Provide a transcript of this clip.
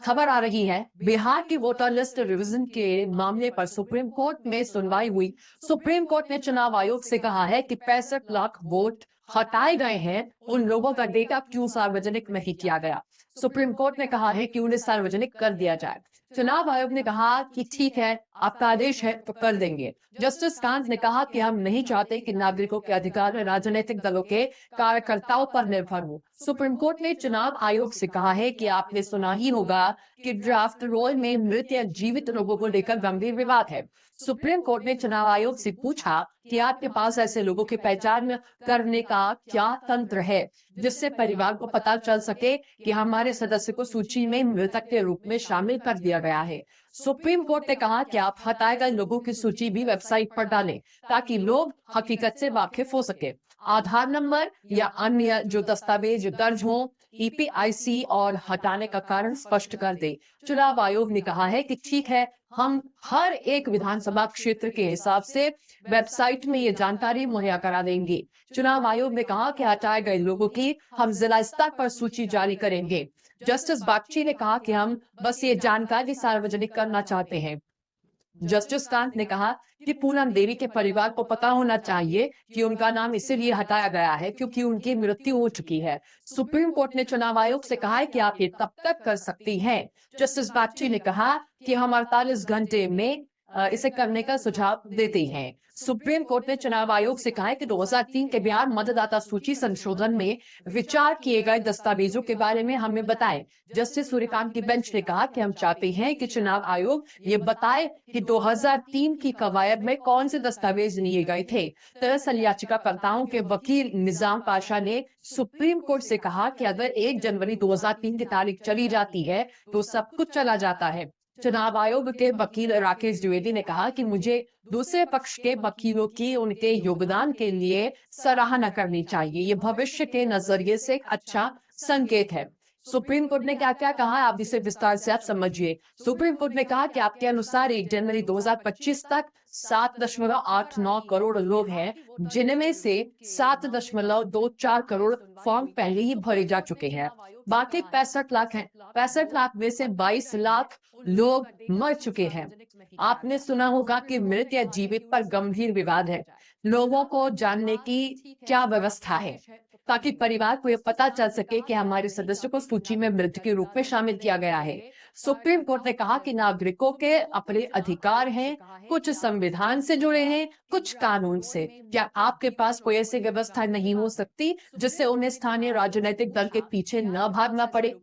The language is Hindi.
खबर आ रही है बिहार की वोटर लिस्ट रिवीजन के मामले पर सुप्रीम कोर्ट में सुनवाई हुई। सुप्रीम कोर्ट ने चुनाव आयोग से कहा है कि 65 लाख वोट हटाए गए हैं, उन लोगों का डेटा क्यों सार्वजनिक नहीं किया गया। सुप्रीम कोर्ट ने कहा है कि उन्हें सार्वजनिक कर दिया जाए। चुनाव आयोग ने कहा कि ठीक है, आपका आदेश है तो कर देंगे। जस्टिस कांत ने कहा कि हम नहीं चाहते कि नागरिकों के अधिकार राजनीतिक दलों के कार्यकर्ताओं पर निर्भर हो। सुप्रीम कोर्ट ने चुनाव आयोग से कहा है कि आपने सुना ही होगा कि ड्राफ्ट रोल में मृत या जीवित लोगों को लेकर गंभीर विवाद है। सुप्रीम कोर्ट ने चुनाव आयोग से पूछा कि आपके पास ऐसे लोगों की पहचान करने का क्या तंत्र है जिससे परिवार को पता चल सके कि हमारे सदस्य को सूची में मृतक के रूप में शामिल कर दिया गया है। सुप्रीम कोर्ट ने कहा कि आप हटाए गए लोगों की सूची भी वेबसाइट पर डालें ताकि लोग हकीकत से वाकिफ हो सके। आधार नंबर या अन्य जो दस्तावेज दर्ज हो, ईपीआईसी और हटाने का कारण स्पष्ट कर दे। चुनाव आयोग ने कहा है कि ठीक है, हम हर एक विधानसभा क्षेत्र के हिसाब से वेबसाइट में ये जानकारी मुहैया करा देंगे। चुनाव आयोग ने कहा कि हटाए गए लोगों की हम जिला स्तर पर सूची जारी करेंगे। जस्टिस बागची ने कहा कि हम बस ये जानकारी सार्वजनिक करना चाहते हैं। जस्टिस कांत ने कहा कि पूनम देवी के परिवार को पता होना चाहिए कि उनका नाम इसीलिए हटाया गया है क्योंकि उनकी मृत्यु हो चुकी है। सुप्रीम कोर्ट ने चुनाव आयोग से कहा है कि आप ये तब तक कर सकती हैं। जस्टिस बागची ने कहा कि हम 48 घंटे में इसे करने का सुझाव देते हैं। सुप्रीम कोर्ट ने चुनाव आयोग से कहा है कि 2003 के बिहार मतदाता सूची संशोधन में विचार किए गए दस्तावेजों के बारे में हमें बताएं। जस्टिस सूर्यकांत की बेंच ने कहा कि हम चाहते हैं कि चुनाव आयोग ये बताए कि 2003 की कवायद में कौन से दस्तावेज लिए गए थे। दरअसल याचिकाकर्ताओं के वकील निजाम पाशा ने सुप्रीम कोर्ट से कहा कि अगर 1 जनवरी 2003 की तारीख चली जाती है तो सब कुछ चला जाता है। चुनाव आयोग के वकील राकेश द्विवेदी ने कहा कि मुझे दूसरे पक्ष के वकीलों की उनके योगदान के लिए सराहना करनी चाहिए। ये भविष्य के नजरिए से एक अच्छा संकेत है। सुप्रीम कोर्ट ने क्या क्या कहा, आप इसे विस्तार से आप समझिए। सुप्रीम कोर्ट ने कहा कि आपके अनुसार 1 जनवरी 2025 तक 7.89 करोड़ लोग हैं, जिनमें से 7.24 करोड़ फॉर्म पहले ही भरे जा चुके हैं। बाकी 65 लाख हैं। 65 लाख में से 22 लाख लोग मर चुके हैं। आपने सुना होगा कि मृत या जीवित पर गंभीर विवाद है। लोगों को जानने की क्या व्यवस्था है ताकि परिवार को यह पता चल सके कि हमारे सदस्य को सूची में मृत के रूप में शामिल किया गया है। सुप्रीम कोर्ट ने कहा कि नागरिकों के अपने अधिकार हैं, कुछ संविधान से जुड़े हैं, कुछ कानून से। क्या आपके पास कोई ऐसी व्यवस्था नहीं हो सकती जिससे उन्हें स्थानीय राजनीतिक दल के पीछे न भागना पड़े?